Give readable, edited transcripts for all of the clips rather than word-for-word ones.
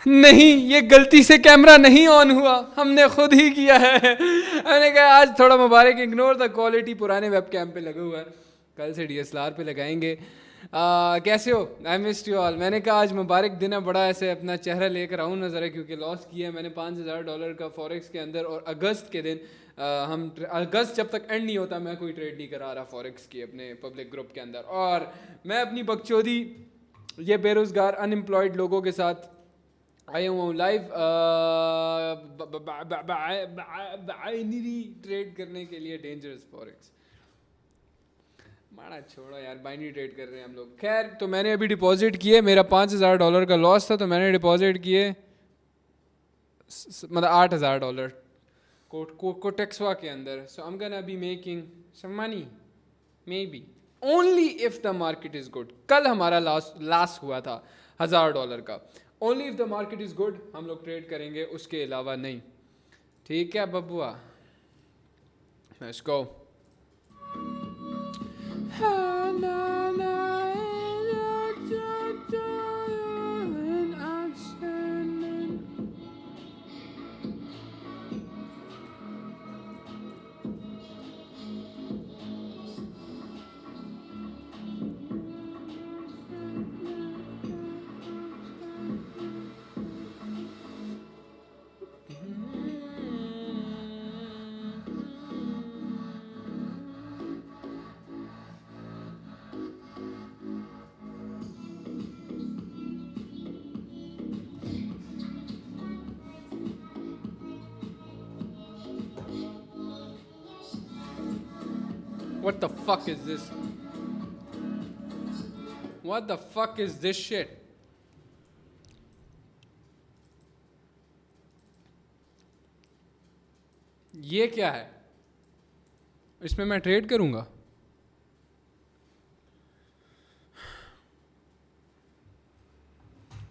नहीं, ये गलती से कैमरा नहीं ऑन हुआ, हमने खुद ही किया है। मैंने कहा आज थोड़ा मुबारक, इग्नोर द क्वालिटी, पुराने वेब कैम पे लगा हुआ है, कल से DSLR पे लगाएंगे। कैसे हो? I missed you all. मैंने कहा आज मुबारक दिन है, बड़ा ऐसे अपना चेहरा लेकर आऊँ ना ज़रा, क्योंकि लॉस किया है मैंने $5000 का फॉरेक्स के अंदर। और अगस्त के दिन हम अगस्त जब तक एंड नहीं होता मैं कोई ट्रेड नहीं करा रहा फॉरेक्स की अपने पब्लिक ग्रुप के अंदर। और मैं अपनी बकचोदी ये बेरोज़गार अनएम्प्लॉयड लोगों के साथ आया हुआ हूँ लाइव बाइनरी ट्रेड करने के लिए। डेंजरस फॉरेक्स माड़ा छोड़ो यार, बाइनरी ट्रेड कर रहे हैं हम लोग। खैर, तो मैंने अभी डिपॉजिट किए, मेरा $5000 का लॉस था, तो मैंने डिपॉजिट किए मतलब $8000 कोटेक्सवा के अंदर। So I am gonna be making some money may be only if the market is good. कल हमारा लास्ट हुआ था $1000 का। Only if the market is good हम लोग ट्रेड करेंगे, उसके अलावा नहीं। ठीक है बबुआ, let's go. What the fuck is this? What the fuck is this shit? ये क्या है? इसमें मैं ट्रेड करूंगा?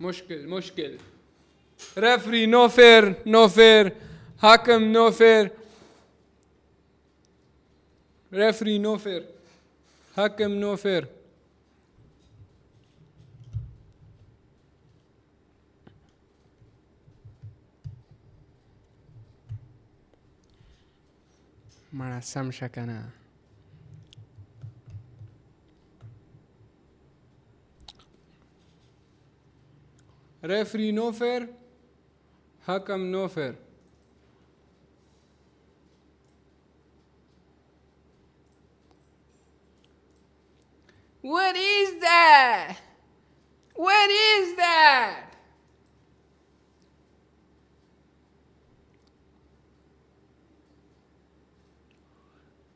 मुश्किल मुश्किल। Referee no fair, no fair. हाकम no fair. Referee no fair. हाकम no fair. Mana samshakana. Referee no fair. Hakam no fair. What is that? What is that?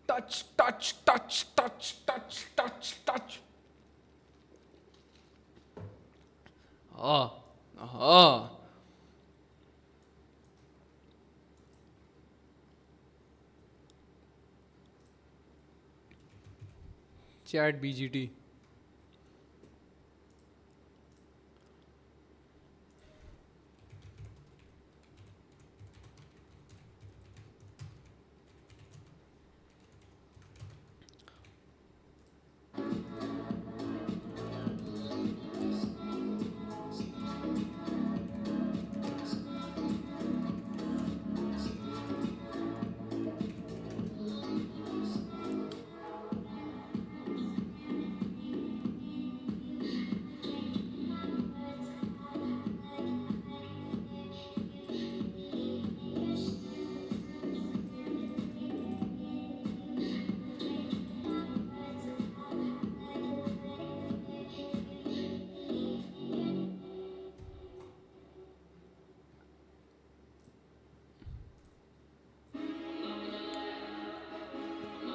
Touch, touch, touch, touch, touch, touch, touch. Chat BGT.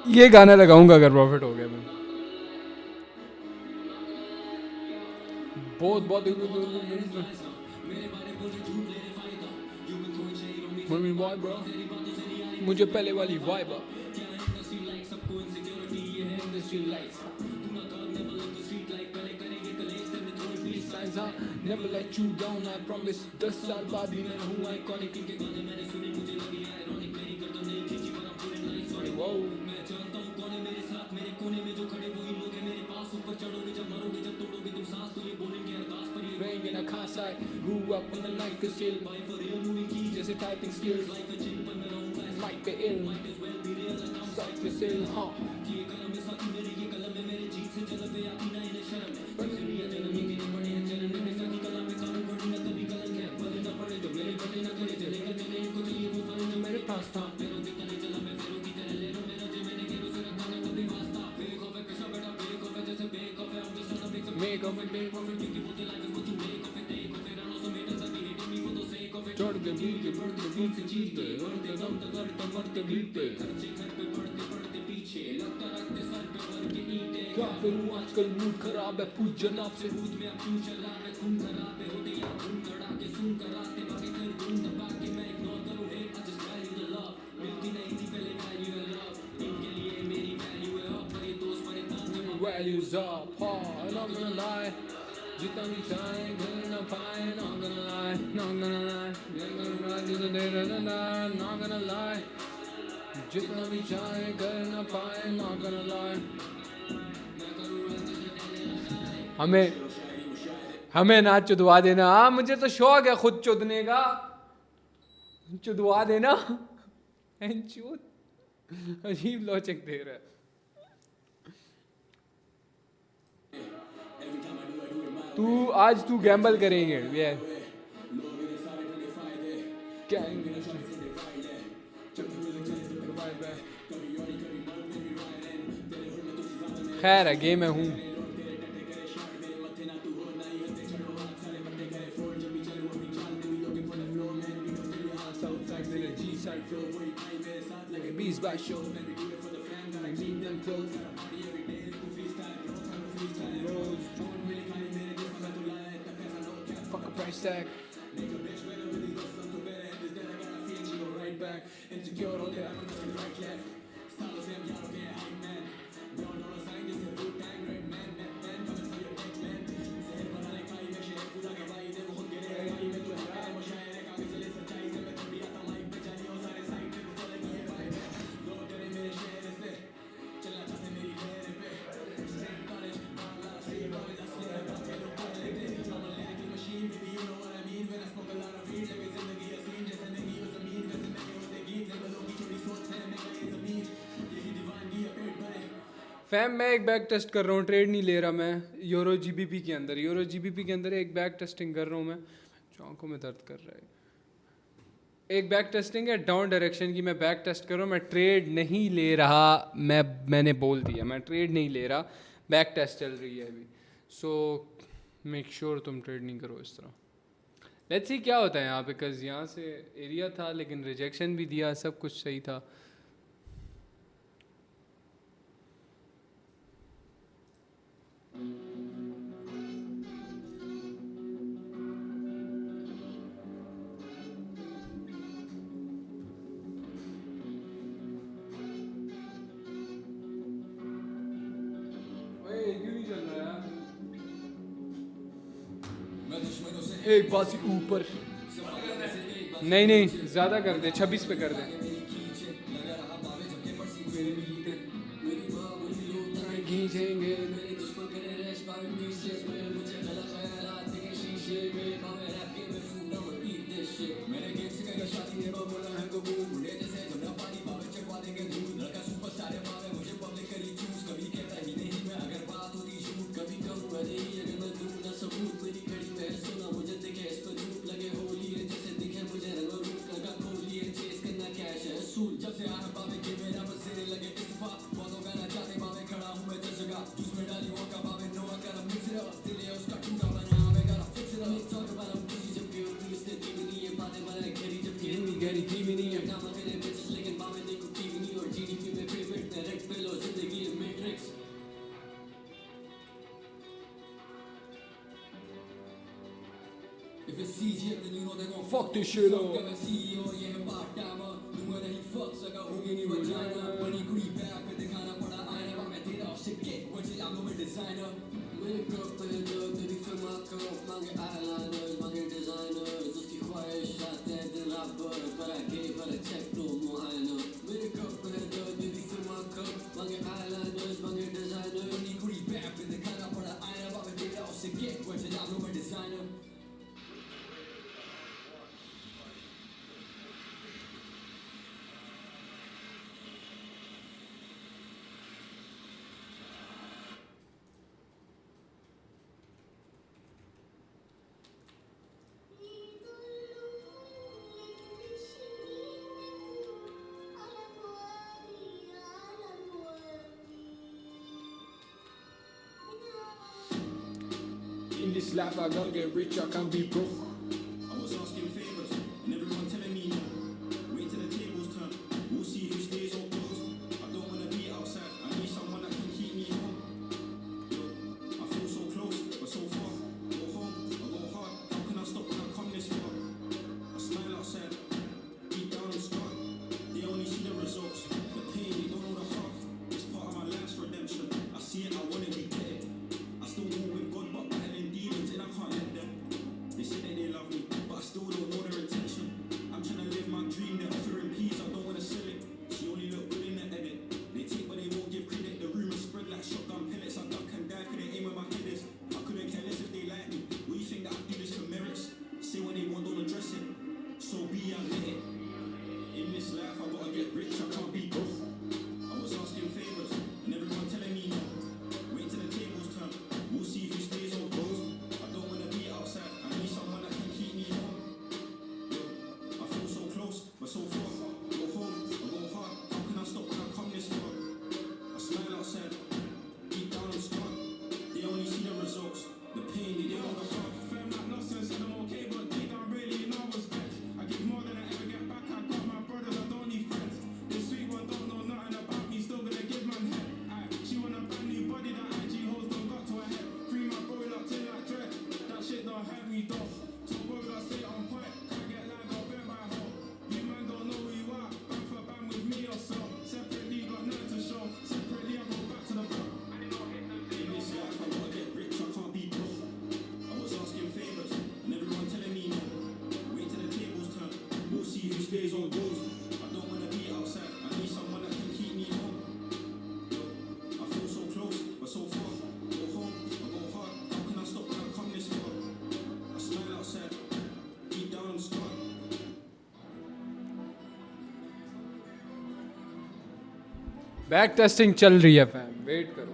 ये गाना लगाऊंगा अगर profit हो गया मैं। बहुत बहुत मुझे पहले वाली vibe Never let you down, I promise. 10 साल बाद ही मैं हूँ आइकॉनिक। मैं जानता हूँ कौन है मेरे साथ, मेरे कोने में जो खड़े वही लोग हैं मेरे पास। ऊपर चढ़ोगे जब मरोगे, जब तोड़ोगे तुम सांस तो ये बोलेंगे अरदास पर, ये रहेंगे ना खास side. Grew up on the life is chill. जैसे typing skills. Might be ill. Might be ill, huh? मेरे पास था. Make of it, make of it. चढ़ के बीच पे, बढ़ के बीच पे, और के दम करते मरते बीच पे. क्या करूँ आजकल मूड खराब है, पूछ जनाब से. Values up, and I'm gonna lie. जितना भी चाहेंगे ना पाए, not gonna lie, not gonna lie. Not gonna lie. जितना भी चाहेंगे ना पाए, not gonna lie. हमें ना चुदवा देना. हाँ, मुझे तो शौक है खुद चुदने का. चुदवा देना. चुद अजीब लॉजिक दे रहा है. आज तू गैम्बल करेंगे. खैर है, गेम में हूँ. Fuck a price tag. Fam मैं एक बैक टेस्ट कर रहा हूँ, ट्रेड नहीं ले रहा मैं. यूरो जीबीपी के अंदर एक बैक टेस्टिंग कर रहा हूँ मैं. आंखों में दर्द कर रहा है. एक बैक टेस्टिंग है डाउन डायरेक्शन की, मैं बैक टेस्ट कर रहा हूँ. मैं ट्रेड नहीं ले रहा. मैंने बोल दिया मैं ट्रेड नहीं ले रहा. बैक टेस्ट चल रही है अभी. सो मेक श्योर तुम ट्रेड नहीं करो इस तरह. लेट्स सी क्या होता है यहाँ पे. बिकॉज यहाँ से एरिया था लेकिन रिजेक्शन भी दिया, सब कुछ सही था. एक बासी ऊपर. नहीं ज़्यादा कर दे, 26 पे कर दे. Fuck this shit up. In this life I gotta get rich, I can't be broke. I was asking favors, and everyone telling me no. Wait till the tables turn, we'll see who stays or goes. I don't wanna be outside, I need someone that can keep me home. Yo, I feel so close, but so far. Go home, I go hard, how can I stop when I come this far? I smile outside, deep down I'm scarred. They only see the results, the pain, they don't know the heart. It's part of my life's redemption, I see it, I wanna be dead. I still walk with God, but battling demons, and I can't let them. They say that they love me, but I still don't know their intention. I'm trying to live my dream, they're offering peace, I don't wanna sell it. She only look good in the edit. They take but they won't give credit. The rumors spread like shotgun pellets. I duck and dive, could they aim where my head is? I couldn't care less if they like me. What you think that I do this for merits? Say what they want, don't address it. So be I let it. In this life I gotta get rich, I can't be broke. I was asking favors, and everyone telling me no. Wait till the tables turn, we'll see who stays or goes. I don't wanna be outside, I need someone that can keep me home. Yo, I feel so close, but so far. Go home, I go hard, how can I stop when I come this far? I smile outside, deep down I'm scarred. They only see the results, the pain, they don't know the heart. Fam like nonsense, and I'm okay, but deep down really, you know I was vexed. I give more than I ever get back, I got my brothers, I don't need friends. This sweet one don't know nothing about me, still gonna give man head. Aye, she want a brand new body, that IG hoes don't got to her head. Free my boy locked in like dread, that shit don't hurt me though. Top boy that stay on point, can't get lined or bent by hoe. You man don't know who you are, bang for bang with me or so. Separately got nothing to show, separately I go back to the block. In this life I gotta get rich, I can't be broke. I was asking favors, and everyone telling me no. Wait till the tables turn, we'll see who stays or goes. I don't wanna be outside, I need someone that can keep me home. Yo, I feel so close, but so far. Go home, I go hard, how can I stop when I come this far? I smile outside, deep down I'm scarred. Back testing चल रही है fam, wait करो.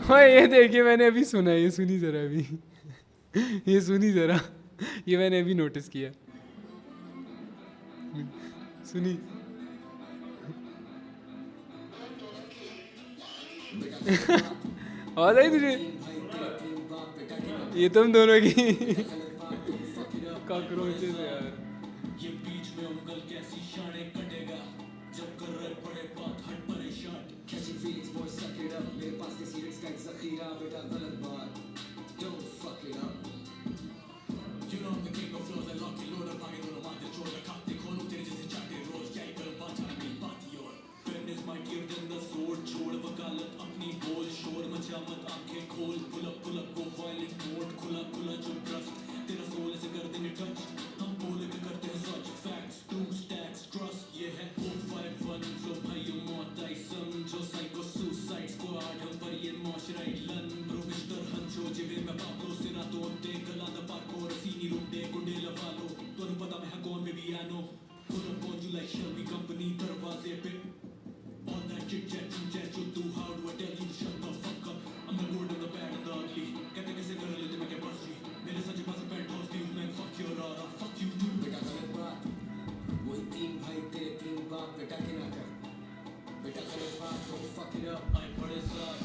हाँ ये देखिए, मैंने अभी सुना, ये सुनी जरा अभी. ये सुनी जरा, ये मैंने अभी नोटिस किया. सुनी. आवाज आई तुझे? ये तुम दोनों की कॉकरोचेस यार. ये बीच में उंगल कैसी शाने कटेगा जब कर रहे पड़े बात हट परेशान. Catching feelings boys suck it up, मेरे पास किसी रिक्स का एक ज़ख़ीरा, बेटा गलत बात, don't fuck it up. You know I'm the king of flows, I lock it load up, आगे दोनों माथे छोड़ मैं खाते खोलूं तेरे जैसे चाटे रोज, क्या ही कर बात मेरी बात ही और. Pen is mightier than the sword, छोड़ वकालत अपनी बोल, शोर मचा मत आंखें खोल, pull up go violent mode, खुला खुला जो trust, तेरा सोल ऐसे कर देंगे touch, हम बोल के करते हैं such facts, two stacks trust, ये है 051, so भाइयों मौत आई समझो, psycho suicide squad, हम पर ये माशरा लन, bro Mr. हंचो, जिबे में पापलो सिरा तोड़ते, गला दबा को रसीनी रुकते, कुंडे लगा लो, तुझे पता मैं कौन बेबी आनो, pull up on you like Shelby company, दरवाजे पे. All that chit chat, you do, how do I tell you to shut the fuck up? I'm the good and the bad and the ugly. कहते कैसे कर लेते मैं क्या बस जी? मेरे सच पास पेंट हाउस दी मैं fuck your aura, fuck you too. बेटा गलत बात, वही तीन भाई तेरे तीन बाप, बेटा के ना कर. बेटा गलत बात, don't fuck it up. आए बड़े साथ,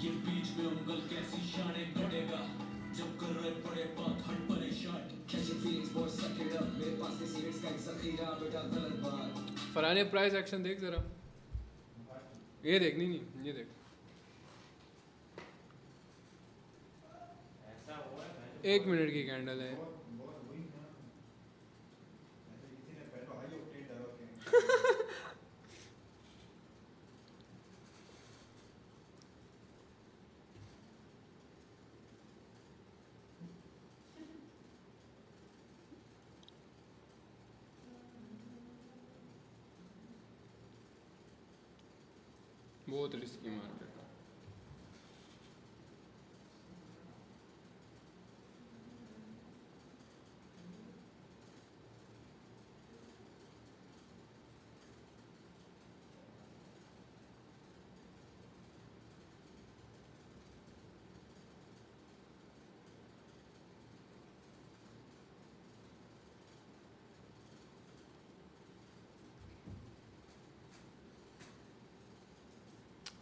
ये बीच में उंगल कैसी शाने कटेगा जब कर रहे पड़े बात हट परेशान. Catching feelings boys suck it up, मेरे पास किसी रिक्स का एक ज़ख़ीरा, बेटा गलत बात. फरहान प्राइस एक्शन देख जरा. ये देख, नहीं ये देख. एक मिनट की कैंडल है. बहुत रिस्की मार्केट है.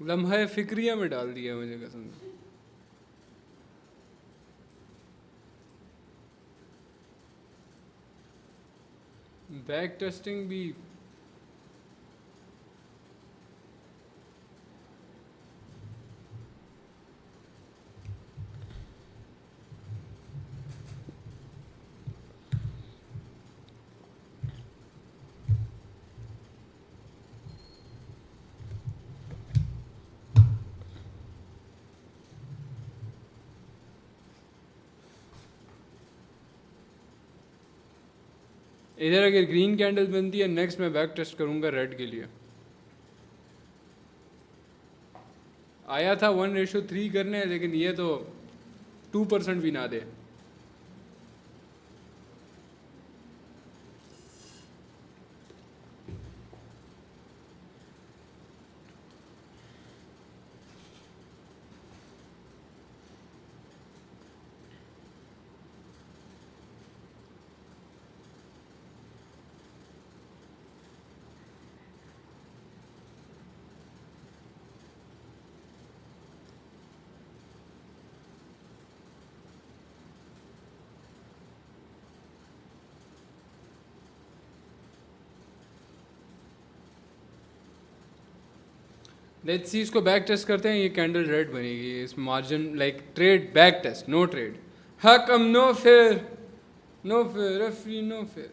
लम्हा फिक्रिया में डाल दिया मुझे कसम से। बैक टेस्टिंग भी इधर अगर ग्रीन कैंडल बनती है, नेक्स्ट मैं बैक टेस्ट करूंगा रेड के लिए। आया था 1:3 करने, लेकिन ये तो 2% भी ना दे। लेट्स सी, इसको बैक टेस्ट करते हैं। ये कैंडल रेड बनेगी, इस margin like trade back test, no trade. हकम no fair, no fair, referee no fair.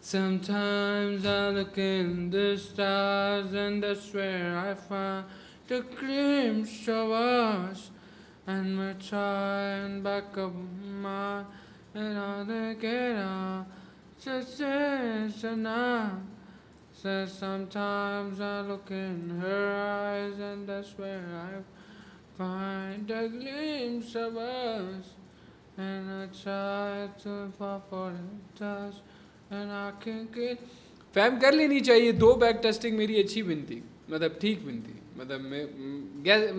Sometimes I look in the stars and that's where I find the glimpse of us, and we try and back up my and all the get out. Says sometimes I look in her eyes and that's where I find a glimpse of us, and I try to fall for the touch and I can't get. Fam कर लेनी चाहिए। 2 back testing मेरी अच्छी बनती, मतलब ठीक बनती। मतलब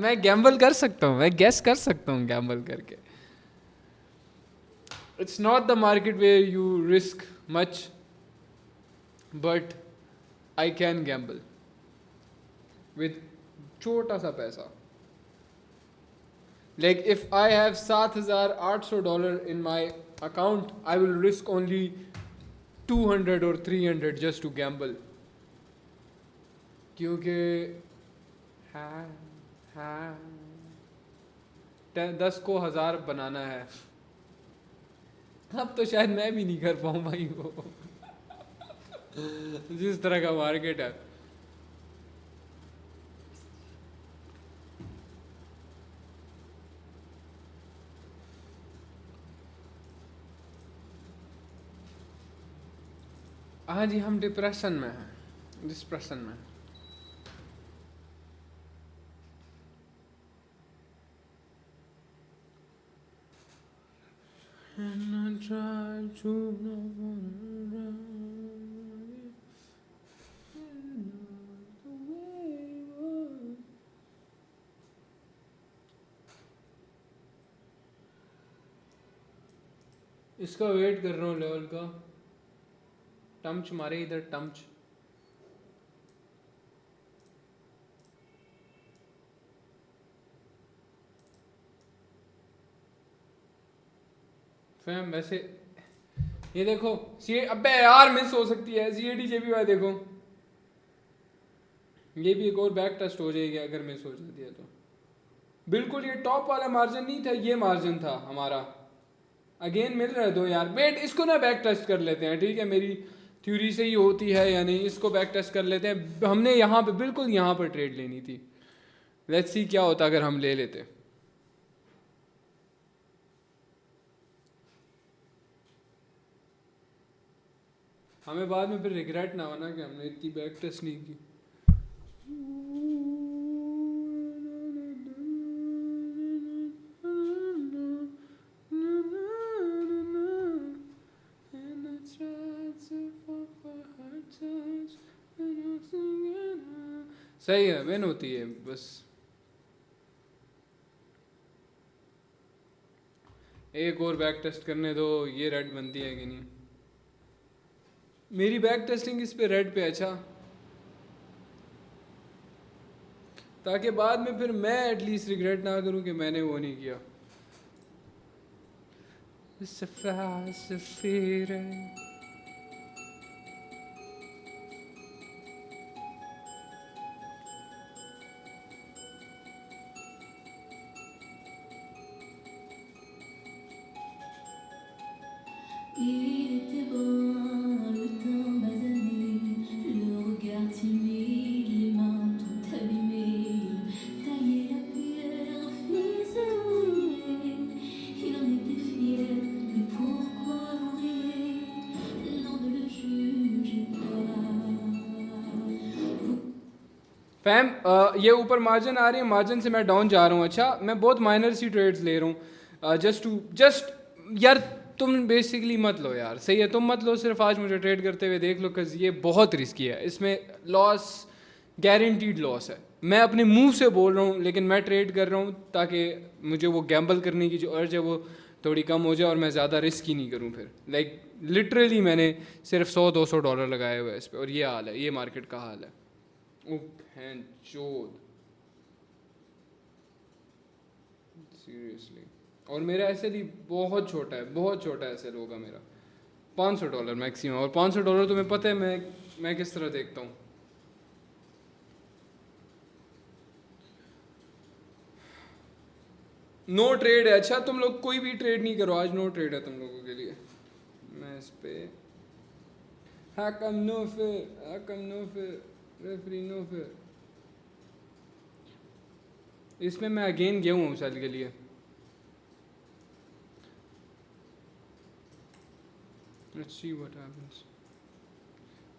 मैं गैम्बल कर सकता हूँ, मैं गैस कर सकता हूँ गैम्बल करके। It's not the market where you risk much, but I can gamble with छोटा सा पैसा. Like if I have $7,800 in my account, I will risk only 200 or 300 just to gamble. क्योंकि 10 को 1000 बनाना है। अब तो शायद मैं भी नहीं कर पाऊँ भाई वो जिस तरह का मार्केट है। हाँ जी, हम डिप्रेशन में हैं, डिप्रेशन में। And I try to इसका वेट कर रहा हूँ लेवल का। टम्च मारे इधर, टम्च। फैम वैसे ये देखो सी, अबे यार मिस हो सकती है CAD JPY। देखो ये भी एक और बैक टेस्ट हो जाएगी अगर मिस हो जाती है तो। बिल्कुल ये टॉप वाला मार्जिन नहीं था, ये मार्जिन था हमारा। अगेन मिल रहा है 2 यार। वेट, इसको ना बैक टेस्ट कर लेते हैं, ठीक है? मेरी थ्योरी से ही होती है या नहीं, इसको बैक टेस्ट कर लेते हैं। हमने यहाँ पे बिल्कुल यहाँ पर ट्रेड लेनी थी। लेट्स सी क्या होता अगर हम ले लेते। हमें बाद में फिर रिग्रेट ना होना कि हमने इतनी बैक टेस्ट नहीं की। सही है, विन होती है बस। एक और बैक टेस्ट करने दो, ये रेड बनती है कि नहीं। मेरी बैक टेस्टिंग इस पे रेड पे, अच्छा, ताकि बाद में फिर मैं एटलीस्ट रिग्रेट ना करूं कि मैंने वो नहीं किया। सफीर Il était beau, le temps basané, le regard timide, les mains tout abîmées, tailler la pierre, fils ouvrier. Il en était fier, mais pourquoi vous riez? Non, ne le jugez pas. Fam, ये ऊपर margin आ रही है, margin से मैं down जा रहा हूँ। अच्छा, मैं बहुत माइनर सी ट्रेड्स ले रहा हूँ जस्ट यार तुम बेसिकली मत लो यार, सही है, तुम मत लो, सिर्फ आज मुझे ट्रेड करते हुए देख लो, बिकॉज ये बहुत रिस्की है, इसमें लॉस गारंटीड लॉस है। मैं अपने मुंह से बोल रहा हूँ, लेकिन मैं ट्रेड कर रहा हूँ ताकि मुझे वो गैम्बल करने की जो अर्ज है वो थोड़ी कम हो जाए और मैं ज़्यादा रिस्क ही नहीं करूँ फिर। लाइक लिटरली मैंने सिर्फ $100-200 लगाए हुए हैं इस पर, और ये हाल है, ये मार्केट का हाल है। सीरियसली, और मेरा ऐसे भी बहुत छोटा है, बहुत छोटा ऐसे होगा मेरा, $500 मैक्सिमम, और $500 तुम्हें पता है मैं किस तरह देखता हूँ। नो ट्रेड है। अच्छा, तुम लोग कोई भी ट्रेड नहीं करो आज, नो ट्रेड है तुम लोगों के लिए। मैं इस पे हाँ कम नो फिर रेफरी नो फिर, इसमें मैं अगेन गया हूँ साल के लिए। Let's see what happens.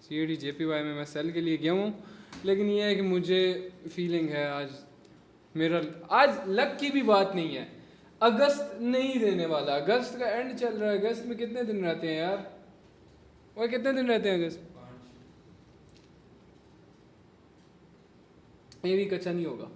CAD JPY में मैं सेल के लिए गया हूँ, लेकिन ये है कि मुझे फीलिंग है आज मेरा, आज लक की भी बात नहीं है, अगस्त नहीं देने वाला, अगस्त का एंड चल रहा है। अगस्त में कितने दिन रहते हैं यार, वो कितने दिन रहते हैं अगस्त? ये भी कच्चा नहीं होगा।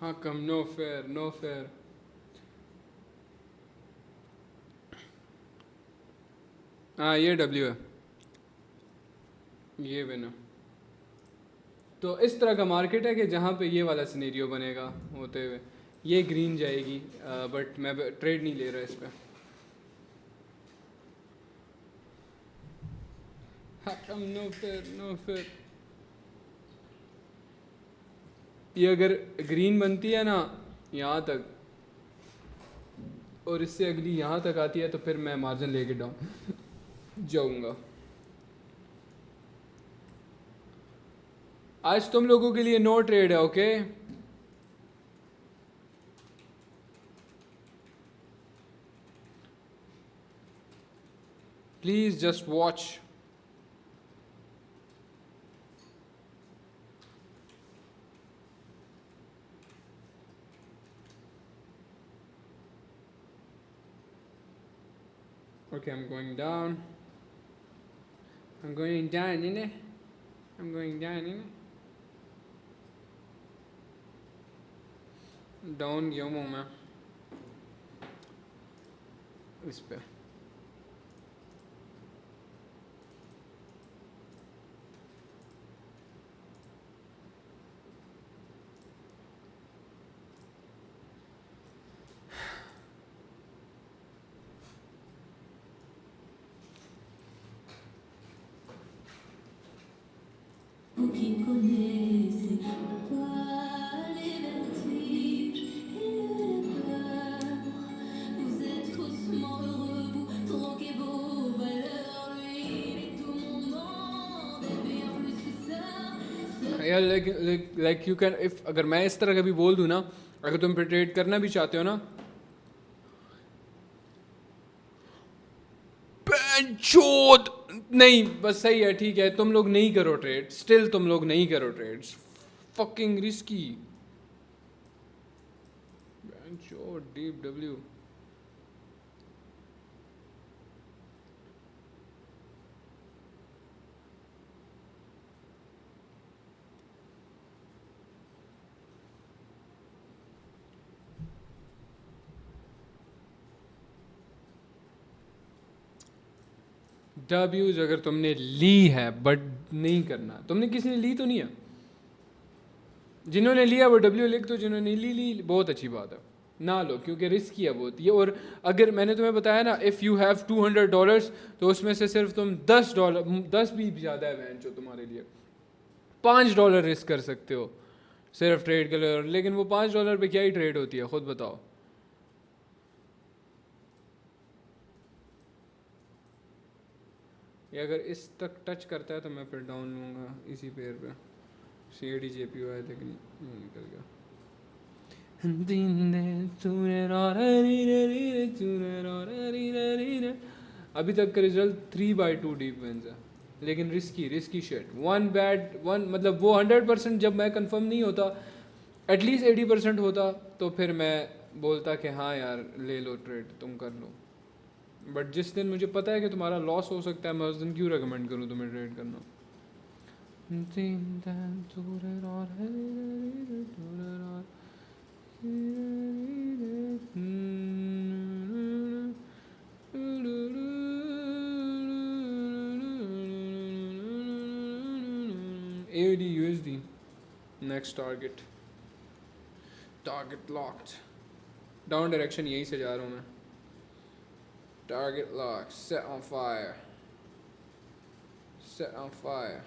हाँ कम, नो फेयर। हाँ ये W है, ये बिना। तो इस तरह का मार्केट है कि जहाँ पे ये वाला सिनेरियो बनेगा होते हुए, ये ग्रीन जाएगी, बट मैं ट्रेड नहीं ले रहा इस पर। हाँ कम, नो फेयर। ये अगर ग्रीन बनती है ना यहाँ तक, और इससे अगली यहाँ तक आती है, तो फिर मैं मार्जिन लेके डाउन जाऊँगा। आज तुम लोगों के लिए नो ट्रेड है, okay? Please just watch. Okay, I'm going down, innit? I'm going down, innit? Down गया हूँ मैं इस पे। Vous qui connaissez pas les vertiges et la peur, vous êtes faussement heureux, vous troquez vos valeurs, lui il est tout mon monde et bien plus que ça. यार like you can, if अगर मैं इस तरह का भी बोल दूँ ना, अगर तुम पे ट्रेड करना भी चाहते हो ना, चोद नहीं, बस सही है, ठीक है, तुम लोग नहीं करो ट्रेड, स्टिल तुम लोग नहीं करो ट्रेड्स, फकिंग रिस्की। चोद डीप डब्ल्यू डब्ल्यूज अगर तुमने ली है, बट नहीं करना, तुमने किसी ने ली तो नहीं है, जिन्होंने लिया वो डब्ल्यू लिख दो, जिन्होंने ली बहुत अच्छी बात है, ना लो क्योंकि रिस्क किया बहुत ये। और अगर मैंने तुम्हें बताया ना, इफ़ यू हैव $200 तो उसमें से सिर्फ तुम $10, 10 भी ज़्यादा है बहन जो तुम्हारे लिए, $5 रिस्क कर सकते हो सिर्फ ट्रेड के लिए, लेकिन वो $5 पे क्या ही ट्रेड होती है, खुद बताओ। ये अगर इस तक टच करता है तो मैं फिर डाउन लूँगा इसी पेयर पे, CAD JPY है लेकिन ये निकल गया। अभी तक का रिजल्ट 3/2 डीप विंस है, लेकिन रिस्की शिट, वन मतलब वो 100% जब मैं कंफर्म नहीं होता, एटलीस्ट 80% होता तो फिर मैं बोलता कि हाँ यार ले लो ट्रेड, तुम कर लो। बट जिस दिन मुझे पता है कि तुम्हारा लॉस हो सकता है, मैं उस दिन क्यों रेकमेंड करूँ तुम्हें ट्रेड करना। AUD USD next target locked, down direction यहीं से जा रहा हूँ मैं। Target locked, set on fire. Set on fire.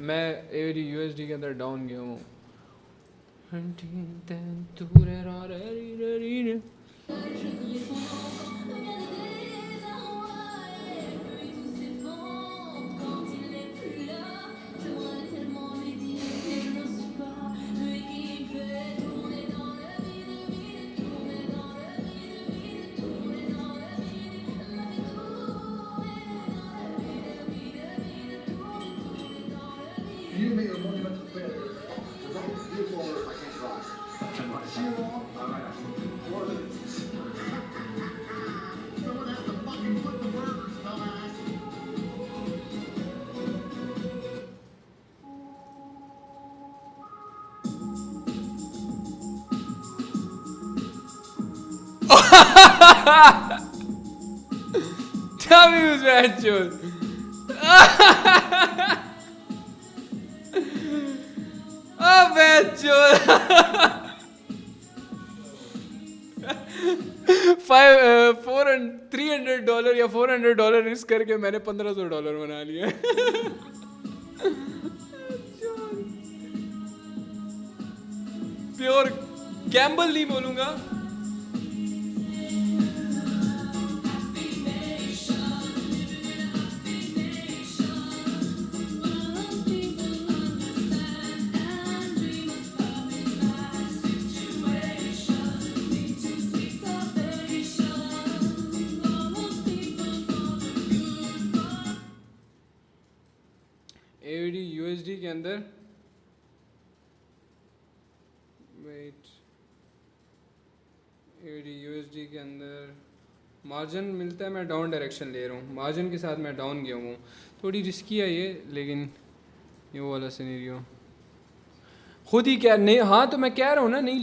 मैं AUD USD के अंदर डाउन गया हूँ। You made a monumental failure. There's only beautiful if I can't drive. All right. Someone has to fucking put the burgers, dumbass. W's matches. Oh matches. $300 या $400 risk करके मैंने $1500 बना लिए। प्योर गैम्बल नहीं बोलूंगा। AUD USD के अंदर wait, AUD USD के अंदर मार्जिन मिलता है, मैं डाउन डायरेक्शन ले रहा हूँ, मार्जिन के साथ मैं डाउन गया हूँ, थोड़ी रिस्की है ये, लेकिन ये वाला सिनेरियो खुद ही क्या नहीं। हाँ तो मैं कह रहा हूँ ना, नहीं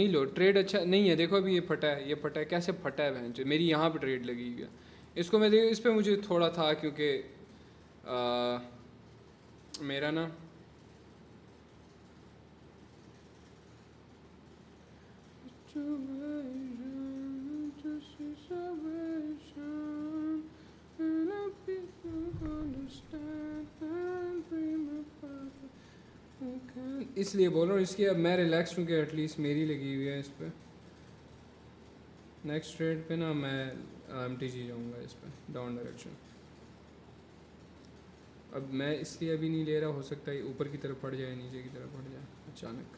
लो ट्रेड अच्छा नहीं है। देखो अभी ये फटा है, कैसे फटा है बहन, मेरी यहाँ पे ट्रेड लगी हुई है, इसको मैं देख, इस पर मुझे थोड़ा था क्योंकि मेरा ना इसलिए बोल रहा हूँ, इसकी अब मैं रिलैक्स हूँ कि एटलीस्ट मेरी लगी हुई है इस पर। नेक्स्ट ट्रेड पे ना मैं MTG जाऊँगा इस पर डाउन डायरेक्शन। अब मैं इसलिए अभी नहीं ले रहा, हो सकता है ऊपर की तरफ पड़ जाए, नीचे की तरफ पड़ जाए अचानक।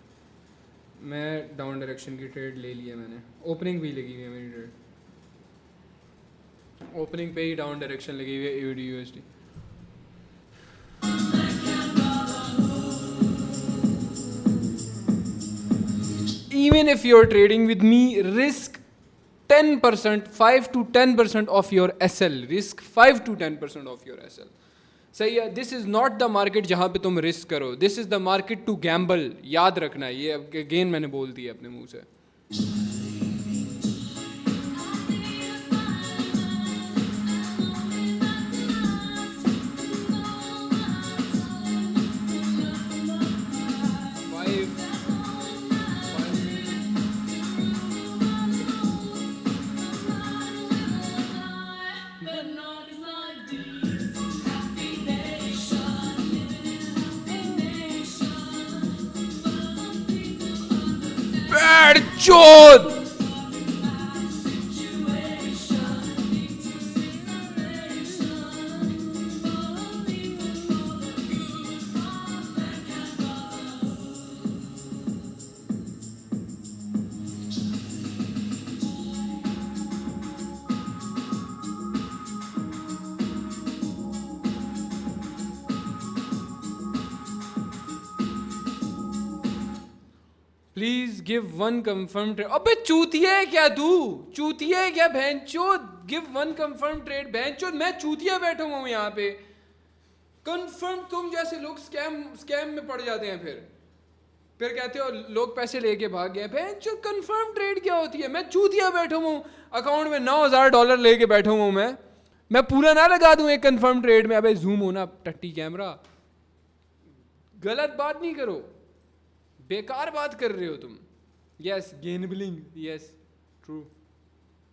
मैं डाउन डायरेक्शन की ट्रेड ले लिया मैंने, ओपनिंग भी लगी हुई है मेरी ट्रेड, ओपनिंग पे ही डाउन डायरेक्शन लगी हुई है AUD USD। Even if you're trading with me, risk 10%, 5 to 10% of your SL, risk 5 to 10% of your SL। सही है, this is not the market जहाँ पे तुम रिस्क करो, this is the market to gamble. याद रखना, ये अगेन मैंने बोल दिया अपने मुंह से। चोद please give one confirm trade. अबे चूतिया है क्या तू, चूतिया है क्या बहनचोद? गिव वन कंफर्म ट्रेड बहनचोद, मैं चूतिया बैठा हुआ हूं यहाँ पे। कंफर्म, तुम जैसे लोग स्कैम में पड़ जाते हैं, फिर कहते हो लोग पैसे लेके भाग गए। बहनचोद कंफर्म ट्रेड क्या होती है? मैं चूतिया बैठा हुआ हूँ, अकाउंट में $9,000 लेके बैठा हुआ हूँ मैं पूरा ना लगा दूं एक कंफर्म ट्रेड में। अबे जूम होना टट्टी कैमरा, गलत बात नहीं करो, बेकार बात कर रहे हो तुम। Yes gambling, yes true,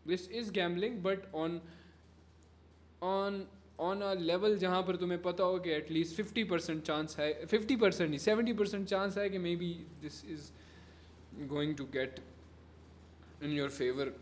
this is gambling, but on a level जहाँ पर तुम्हें पता हो कि एटलीस्ट 50% चांस है, 50% नहीं 70% चांस है कि maybe this is going to get in your favour.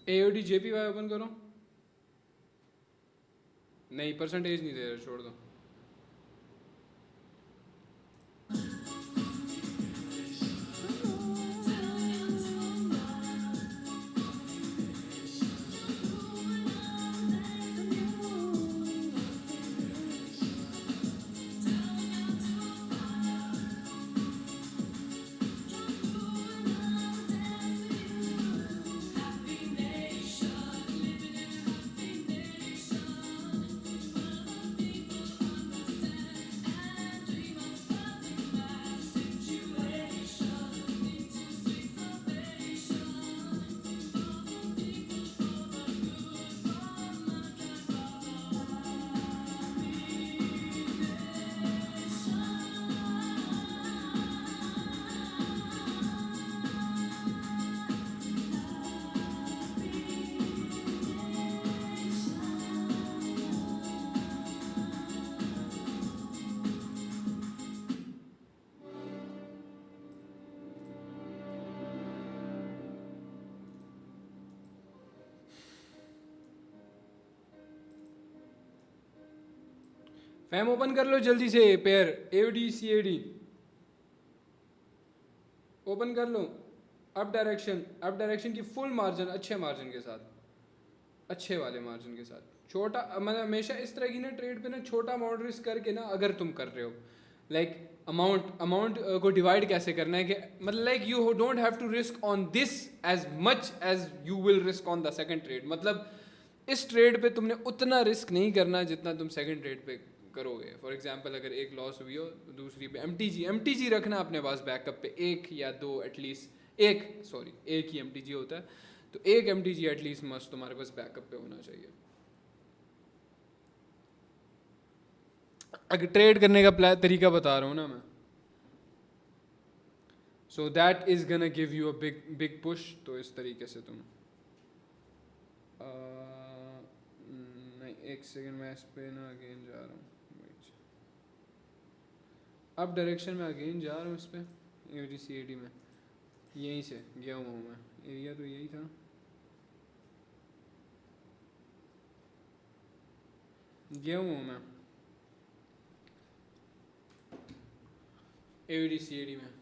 AOD JPY open करो। नहीं, परसेंटेज नहीं दे रहा, छोड़ दो। फैम ओपन कर लो जल्दी से, पेयर AUD CAD ओपन कर लो। अप डायरेक्शन की फुल मार्जिन, अच्छे मार्जिन के साथ, अच्छे वाले मार्जिन के साथ। छोटा मतलब हमेशा इस तरह की ना ट्रेड पे ना छोटा अमाउंट रिस्क करके ना, अगर तुम कर रहे हो लाइक अमाउंट को डिवाइड कैसे करना है कि मतलब like you don't have to risk on this as much as you will risk on the second trade. मतलब इस ट्रेड पे तुमने उतना रिस्क नहीं करना जितना तुम सेकंड ट्रेड पे करोगे। फॉर एग्जांपल अगर एक लॉस हुई हो दूसरी पे MTG रखना अपने पास बैकअप पे, एक या दो एटलीस्ट, एक ही MTG होता है, तो एक MTG एटलीस्ट मस्त तुम्हारे पास बैकअप पे होना चाहिए। अगर ट्रेड करने का तरीका बता रहा हूँ ना मैं, सो दैट इज गना give you a big push. तो इस तरीके से तुम नहीं, एक सेकंड, मैं इस पे ना अगेन जा रहा हूँ, अब डायरेक्शन में अगेन जा रहा हूँ इस पे AUD CAD में, यहीं से गया हुआ हूँ मैं, एरिया तो यही था, गया हुआ हूँ मैं AUD CAD में।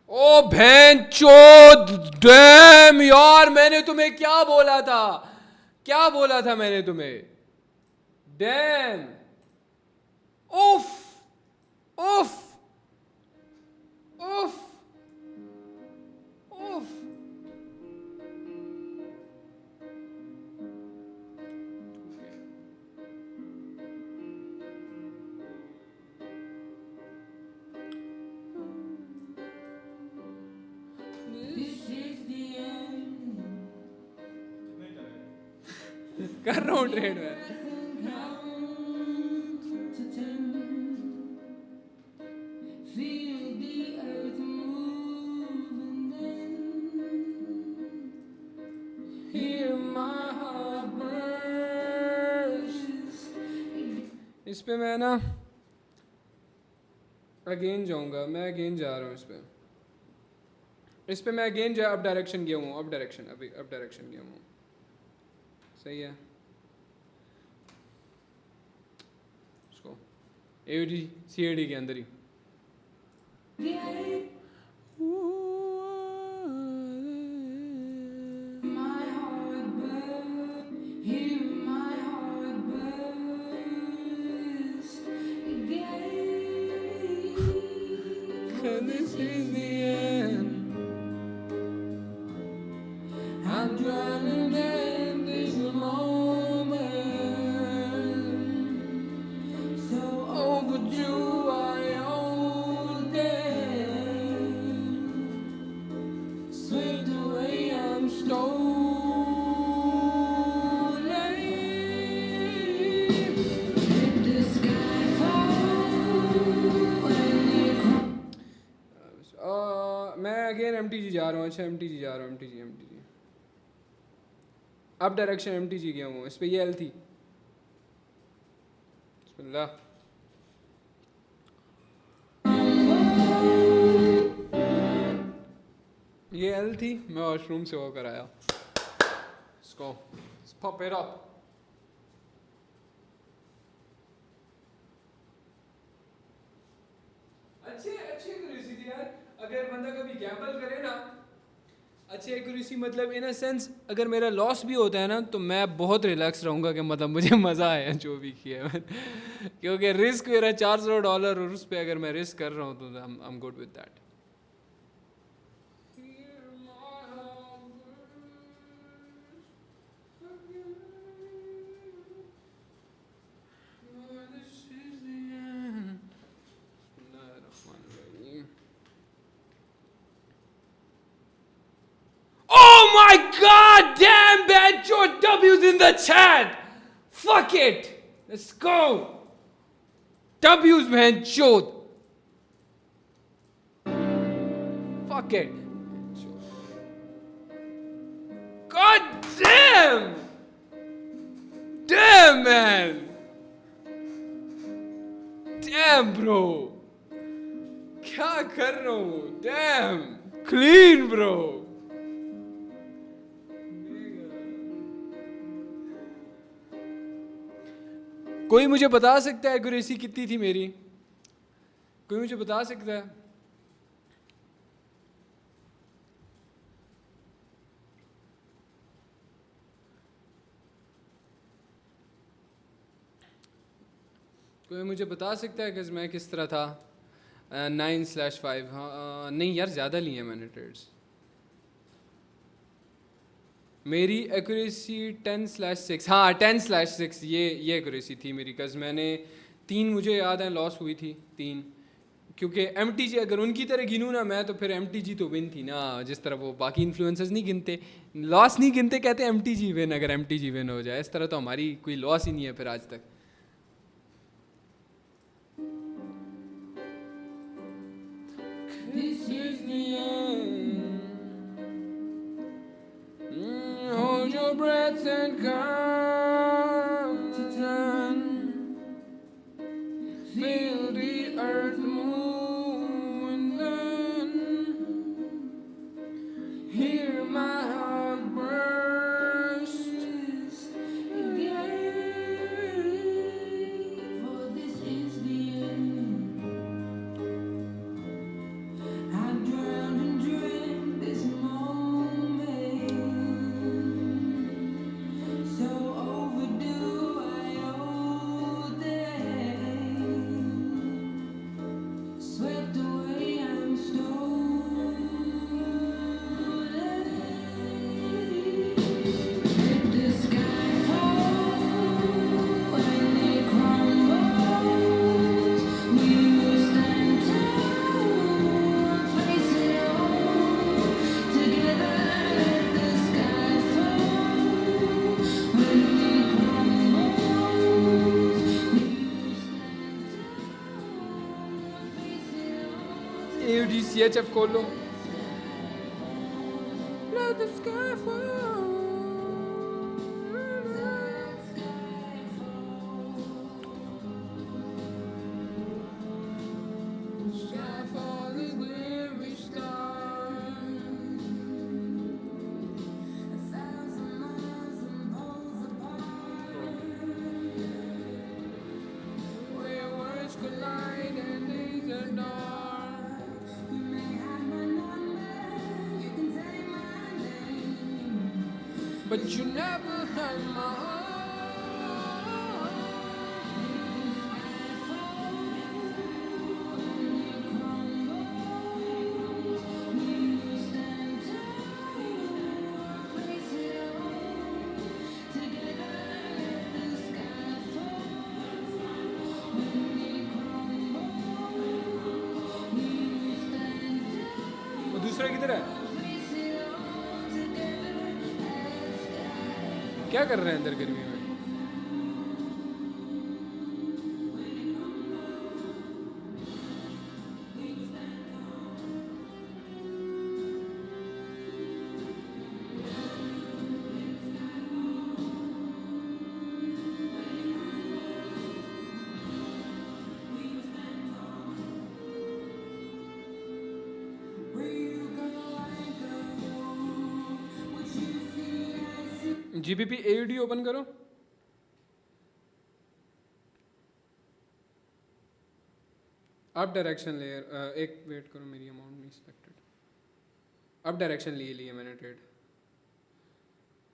ओ बहन चोद, डैम यार, मैंने तुम्हें क्या बोला था, क्या बोला था मैंने तुम्हें, डैम, उफ उफ उफ उफ। कर रहा हूँ ट्रेड में। इस पे मैं ना अगेन जाऊंगा, मैं अगेन जा रहा हूँ इस पे मैं अगेन जा, अप डायरेक्शन गया हूँ, अप डायरेक्शन गया हूँ, सही है। इसको AUD CAD के अंदर ही this is the end. I'm drowning in this moment. So overdue, I own them. Swept away, I'm stolen. Let the sky fall when it मैं अगेन MTG जा रहा हूँ, अच्छा MTG जा रहा हूँ, MTG अब डायरेक्शन MTG गया हूँ, इस पे ये L थी, बिस्मिल्लाह, ये L थी, मैं वॉशरूम से होकर आया, इसको pop it up। अच्छी एक्यूरेसी थी यार, अगर बंदा कभी गैम्बल करे ना, अच्छी एक्यूरेसी मतलब इन अ सेंस अगर मेरा लॉस भी होता है ना तो मैं बहुत रिलैक्स रहूँगा कि मतलब मुझे मज़ा आया जो भी किया है क्योंकि रिस्क मेरा $400 और उस पर अगर मैं रिस्क कर रहा हूँ तो I am good with that. Oh my God damn, Bancho W's in the chat. Fuck it. Let's go. W's, Bancho. Fuck it. God damn. Damn, man. Damn, bro. क्या कर रहा हूँ? Damn. Clean, bro. कोई मुझे बता सकता है accuracy कितनी थी मेरी? कोई मुझे बता सकता है? कोई मुझे बता सकता है कि मैं किस तरह था? 9/5। हाँ, नहीं यार, ज़्यादा लिए हैं मैंने ट्रेड्स। मेरी एक्यूरेसी 10/6। हाँ, 10/6 ये एक्यूरेसी थी मेरी, कज मैंने 3, मुझे याद है, लॉस हुई थी 3, क्योंकि MTG अगर उनकी तरह गिनूँ ना मैं, तो फिर MTG तो विन थी ना, जिस तरह वो बाकी इन्फ्लुएंसर्स नहीं गिनते, लॉस नहीं गिनते, कहते MTG विन। अगर MTG विन हो जाए, इस तरह तो हमारी कोई लॉस ही नहीं है फिर आज तक। This is the end. Hold your breath and come to turn. Feel the earth move and then hear my heart burst again. For this is the end. I've drowned and dreamt this moment, so overdue I owe them. Swept away, I'm stolen. Let the sky fall when it crumbles. We will stand tall, face it all together. Let the sky fall when it crumbles. We will stand tall, face it all. AUDCHF खोल लो। Let the sky fall. Skyfall is where we start. A thousand miles and poles apart. Where words collide and things are dark. You may have my number, you can say my name. But you never had my heart. वो दूसरा किधर है? क्या कर रहे हैं अंदर गर्मी में? GBP AUD ओपन करो। अप डायरेक्शन लेयर, एक वेट करो, मेरी अमाउंट नहीं सिलेक्टेड। अप डायरेक्शन लिए मैंने ट्रेड,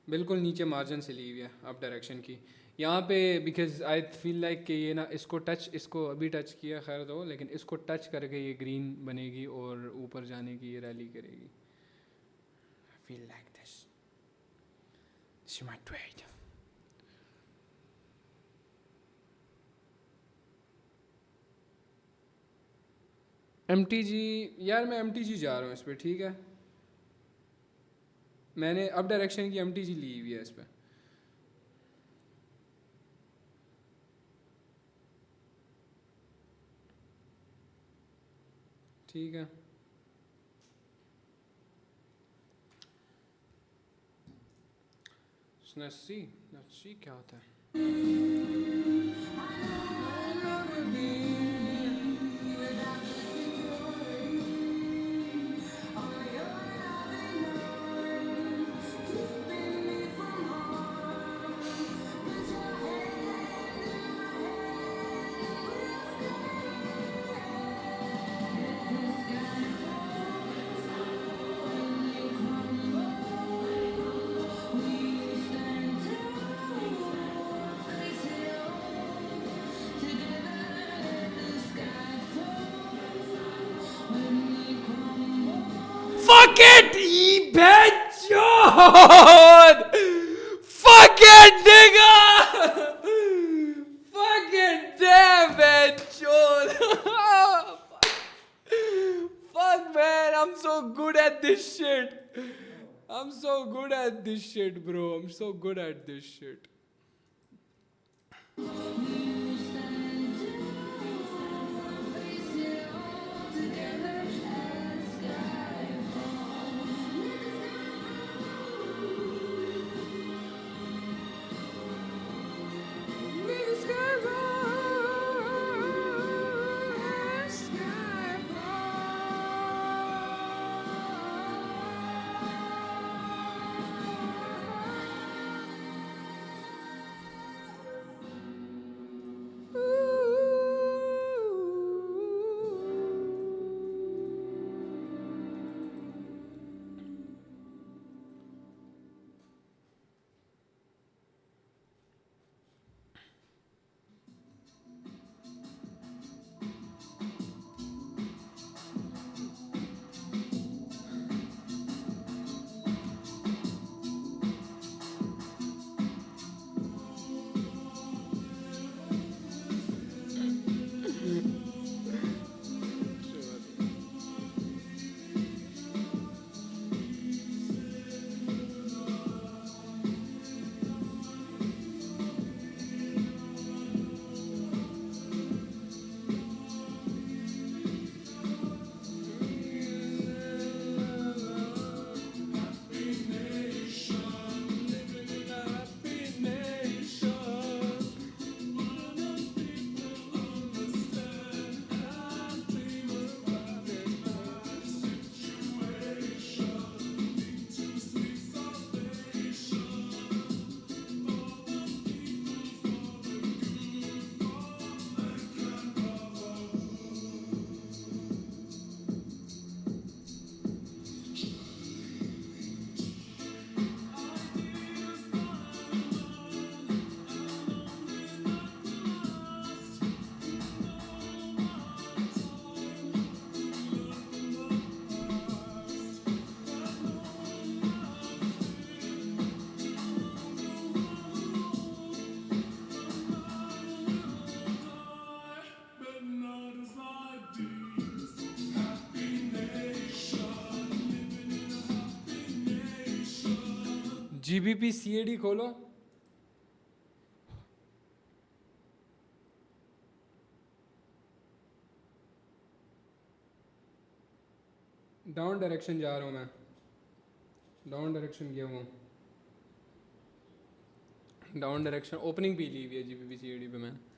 बिल्कुल नीचे मार्जिन से ली हुई है अप डायरेक्शन की। यहाँ पे बिकॉज आई फील लाइक कि ये ना, इसको अभी टच किया, खैर दो, लेकिन इसको टच करके ये ग्रीन बनेगी और ऊपर जाने की ये रैली करेगी। I feel like this is my trade. MTG यार, मैं MTG जा रहा हूँ इस पर, ठीक है। मैंने अब डायरेक्शन की MTG ली हुई है इस पे। ठीक है, लेट्स सी क्या होता है। Fuck it, ye bitch! Fuck it, nigga! Fuck it, damn bitch! Fuck man, I'm so good at this shit. I'm so good at this shit, bro. I'm so good at this shit. GBP CAD खोलो। Down direction जा रहा हूँ मैं, down direction गया हूँ, down direction opening P ली हुई है GBP CAD पे मैंने।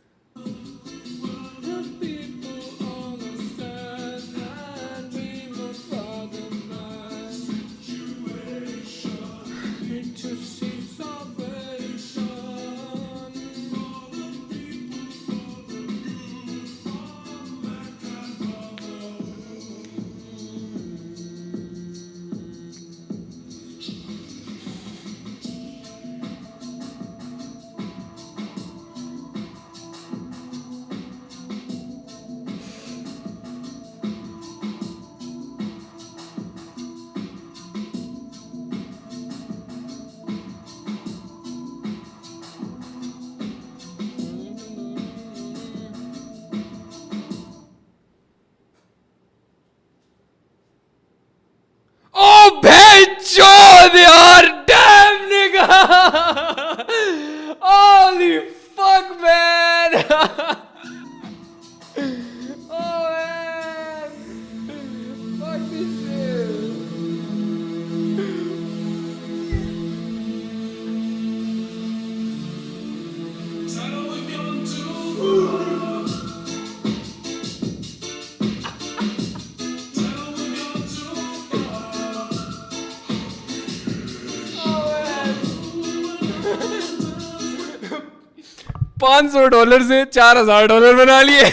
$500 से $4000 बना लिए।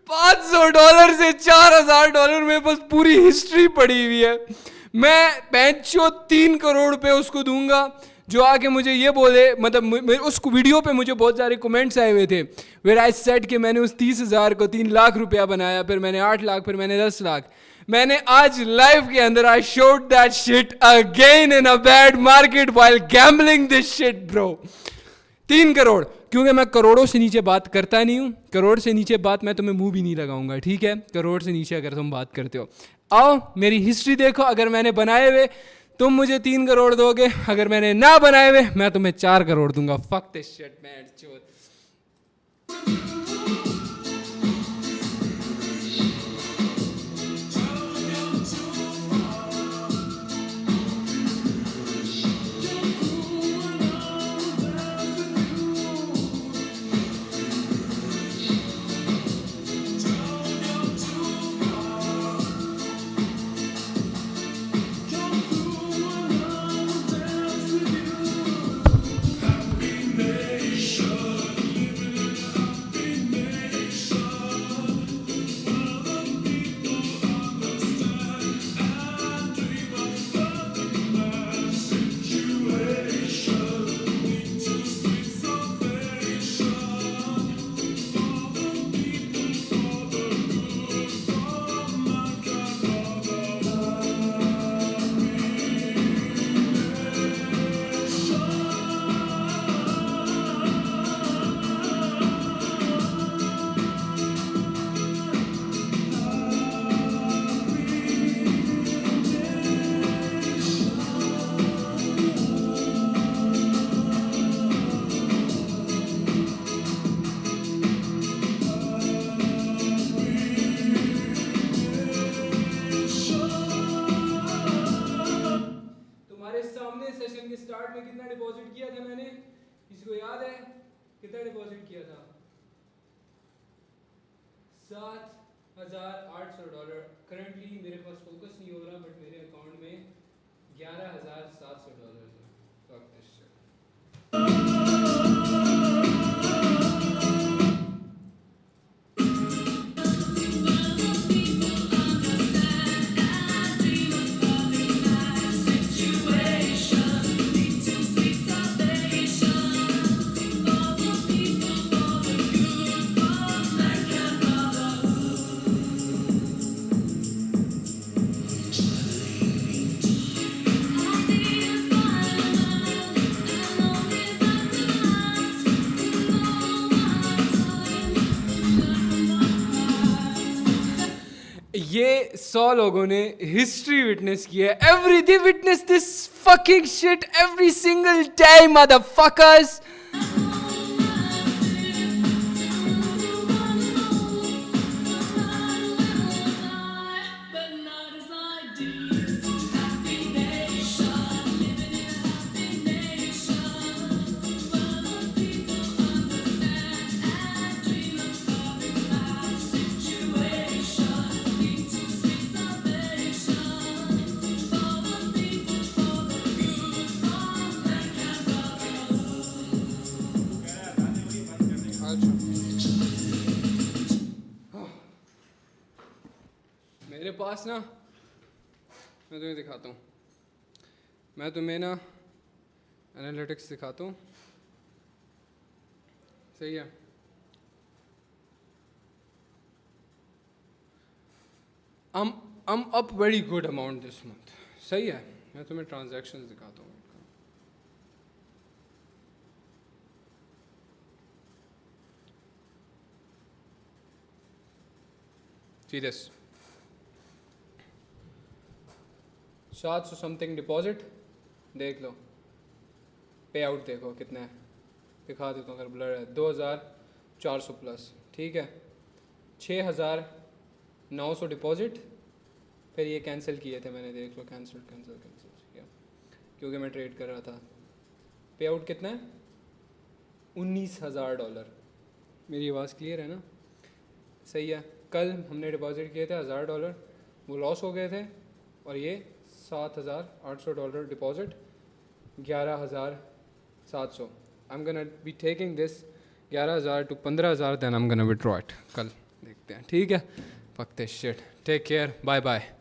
$500 से $4000 में बस पूरी हिस्ट्री पड़ी हुई है। मैं 3 करोड़ रुपए उसको दूंगा जो आके मुझे ये बोले, मतलब उस वीडियो पे मुझे बहुत सारे कमेंट्स आए हुए थे वेयर आई सेड कि मैंने उस 30,000 को 3 लाख रुपया बनाया, फिर मैंने 8 लाख, फिर मैंने 10 लाख। मैंने आज लाइव के अंदर I showed that shit again in a bad market while gambling this shit bro. 3 crore, क्योंकि मैं करोड़ों से नीचे बात करता नहीं हूँ। करोड़ से नीचे बात मैं तुम्हें मुंह भी नहीं लगाऊंगा, ठीक है? करोड़ से नीचे अगर तुम बात करते हो, आओ मेरी हिस्ट्री देखो। अगर मैंने बनाए हुए तुम मुझे 3 करोड़ दोगे, अगर मैंने ना बनाए हुए मैं तुम्हें 4 करोड़ दूंगा। फक दिस शिट मैन चोद। सेशन के स्टार्ट में कितना डिपॉजिट किया था मैंने? किसी को याद है कितना डिपॉजिट किया था? $7,800। करंटली मेरे पास फोकस नहीं हो रहा, बट मेरे अकाउंट में $11,700 है। Fuck this shit. ये 100 लोगों ने हिस्ट्री विटनेस की है। Every day witness this fucking shit every single day motherfuckers. मेरे पास ना, मैं तुम्हें दिखाता हूँ, मैं तुम्हें ना एनालिटिक्स दिखाता हूँ, सही है? I'm up very good amount this month, सही है? मैं तुम्हें ट्रांजैक्शंस दिखाता हूँ। See this, 700 समथिंग डिपॉजिट, देख लो। पे आउट देखो कितना है, दिखा देता हूँ अगर ब्लर है। 2,400 प्लस, ठीक है। 6,900 डिपॉजिट, फिर ये कैंसिल किए थे मैंने, देख लो। कैंसिल किया क्योंकि मैं ट्रेड कर रहा था। पे आउट कितना है? $19,000। मेरी आवाज़ क्लियर है ना? सही है। कल हमने डिपॉजिट किए थे $1,000, वो लॉस हो गए थे, और ये $7,800 deposit, 11,700. I'm gonna be taking this 11,000 to 15,000, then I'm gonna withdraw it. कल देखते हैं, ठीक है? Fuck this shit. Take care. Bye bye.